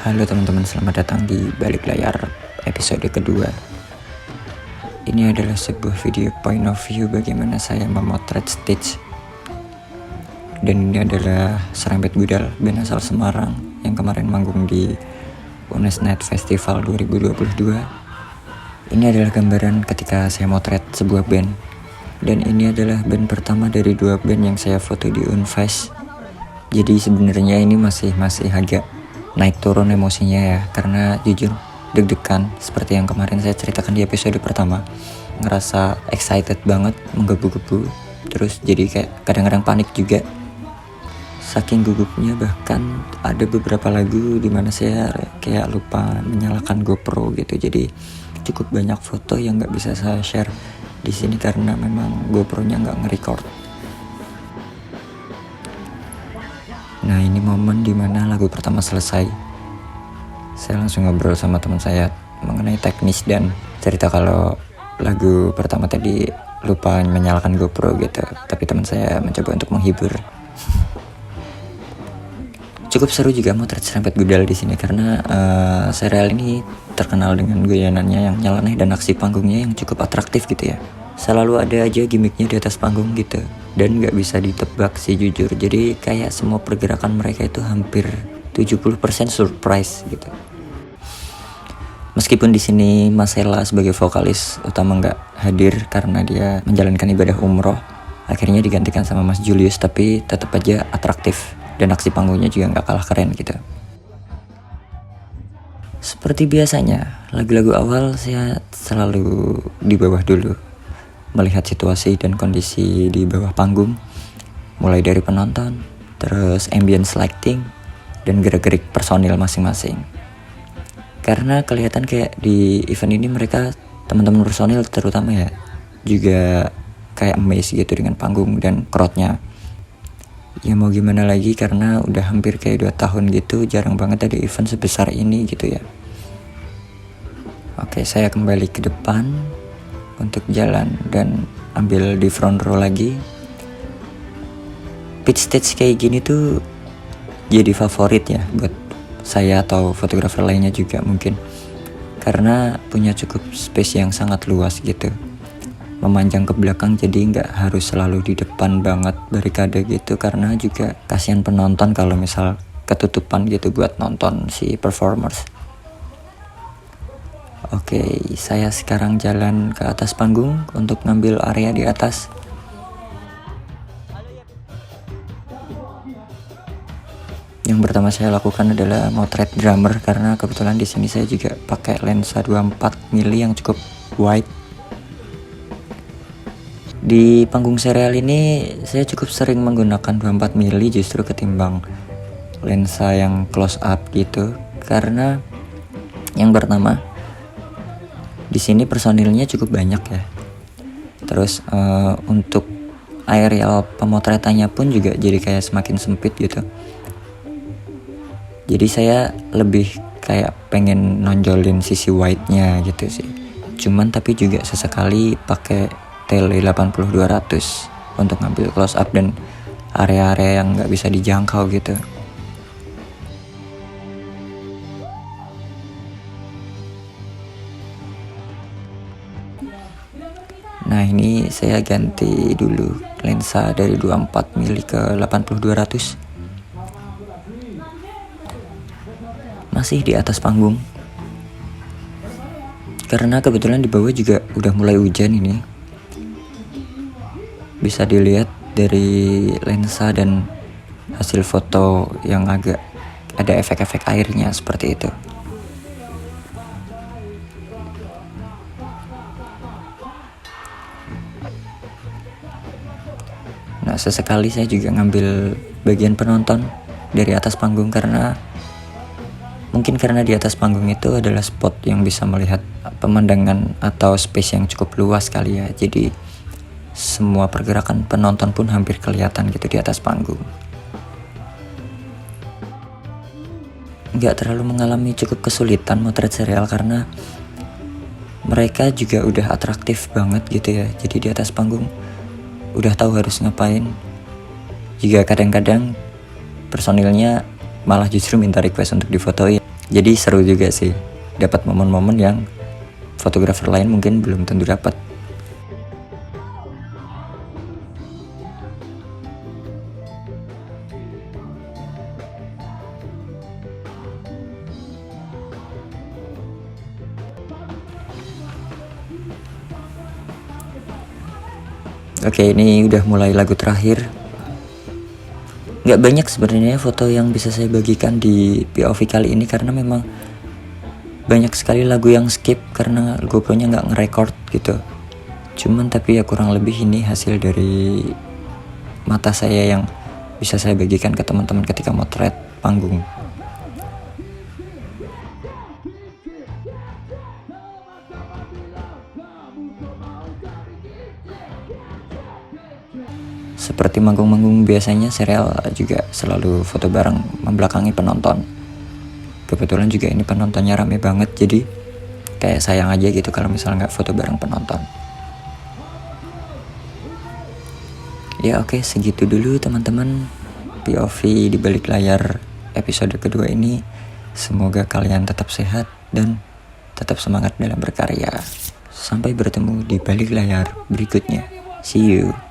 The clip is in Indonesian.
Halo teman-teman, selamat datang di Balik Layar episode kedua. Ini adalah sebuah video point of view bagaimana saya memotret stage. Dan ini adalah Serempet Gudal, band asal Semarang yang kemarin manggung di Unesnet Festival 2022. Ini adalah gambaran ketika saya motret sebuah band. Dan ini adalah band pertama dari 2 band yang saya foto di Unfest. Jadi sebenarnya ini masih agak naik turun emosinya ya, karena jujur deg-degan seperti yang kemarin saya ceritakan di episode pertama. Ngerasa excited banget, menggebu-gebu, terus jadi kayak kadang-kadang panik juga. Saking gugupnya bahkan ada beberapa lagu dimana saya kayak lupa menyalakan GoPro gitu. Jadi cukup banyak foto yang nggak bisa saya share di sini karena memang GoPro-nya nggak nge-record. Nah, ini momen dimana lagu pertama selesai. Saya langsung ngobrol sama teman saya mengenai teknis dan cerita kalau lagu pertama tadi lupa menyalakan GoPro gitu. Tapi teman saya mencoba untuk menghibur. Cukup seru juga motret Serempet Gudal di sini karena serial ini terkenal dengan guyanannya yang nyeleneh dan aksi panggungnya yang cukup atraktif gitu ya. Selalu ada aja gimmicknya di atas panggung gitu. Dan gak bisa ditebak sih jujur. Jadi kayak semua pergerakan mereka itu hampir 70% surprise gitu. Meskipun di sini Mas Sela sebagai vokalis utama gak hadir karena dia menjalankan ibadah umroh, akhirnya digantikan sama Mas Julius, tapi tetap aja atraktif dan aksi panggungnya juga gak kalah keren gitu. Seperti biasanya, lagu-lagu awal saya selalu di bawah dulu, melihat situasi dan kondisi di bawah panggung, mulai dari penonton, terus ambience lighting, dan gerak-gerik personil masing-masing. Karena kelihatan kayak di event ini mereka, teman-teman personil terutama ya, juga kayak amazed gitu dengan panggung dan crowd-nya. Ya mau gimana lagi karena udah hampir kayak 2 tahun gitu, jarang banget ada event sebesar ini gitu ya. Oke, saya kembali ke depan untuk jalan dan ambil di front row lagi. Pit stage kayak gini tuh jadi favorit ya buat saya atau fotografer lainnya juga mungkin, karena punya cukup space yang sangat luas gitu, memanjang ke belakang, jadi nggak harus selalu di depan banget barikade gitu, karena juga kasihan penonton kalau misal ketutupan gitu buat nonton si performers. Oke, saya sekarang jalan ke atas panggung untuk ngambil area di atas. Yang pertama saya lakukan adalah motret drummer karena kebetulan di sini saya juga pakai lensa 24 mm yang cukup wide. Di panggung serial ini saya cukup sering menggunakan 24 mm justru ketimbang lensa yang close up gitu, karena yang pertama di sini personilnya cukup banyak ya. Terus untuk aerial pemotretannya pun juga jadi kayak semakin sempit gitu. Jadi saya lebih kayak pengen nonjolin sisi wide-nya gitu sih. Cuman tapi juga sesekali pakai tele 80-200 untuk ngambil close up dan area-area yang nggak bisa dijangkau gitu. Nah, ini saya ganti dulu lensa dari 24 mm ke 80-200. Masih di atas panggung. Karena kebetulan di bawah juga udah mulai hujan ini. Bisa dilihat dari lensa dan hasil foto yang agak ada efek-efek airnya seperti itu. Nah, sesekali saya juga ngambil bagian penonton dari atas panggung karena di atas panggung itu adalah spot yang bisa melihat pemandangan atau space yang cukup luas kali ya. Jadi semua pergerakan penonton pun hampir kelihatan gitu di atas panggung. Nggak terlalu mengalami cukup kesulitan motret serial karena mereka juga udah atraktif banget gitu ya. Jadi di atas panggung udah tahu harus ngapain. Juga kadang-kadang personilnya malah justru minta request untuk difotoin. Jadi seru juga sih, dapat momen-momen yang fotografer lain mungkin belum tentu dapat. Oke, ini udah mulai lagu terakhir. Nggak banyak sebenarnya foto yang bisa saya bagikan di POV kali ini karena memang banyak sekali lagu yang skip karena GoPro-nya nggak nge-record gitu. Cuman tapi ya kurang lebih ini hasil dari mata saya yang bisa saya bagikan ke teman-teman ketika motret panggung. Seperti manggung-manggung biasanya, serial juga selalu foto bareng membelakangi penonton. Kebetulan juga ini penontonnya rame banget, jadi kayak sayang aja gitu kalau misalnya nggak foto bareng penonton. Ya oke, segitu dulu teman-teman POV di balik layar episode kedua ini. Semoga kalian tetap sehat dan tetap semangat dalam berkarya. Sampai bertemu di balik layar berikutnya. See you.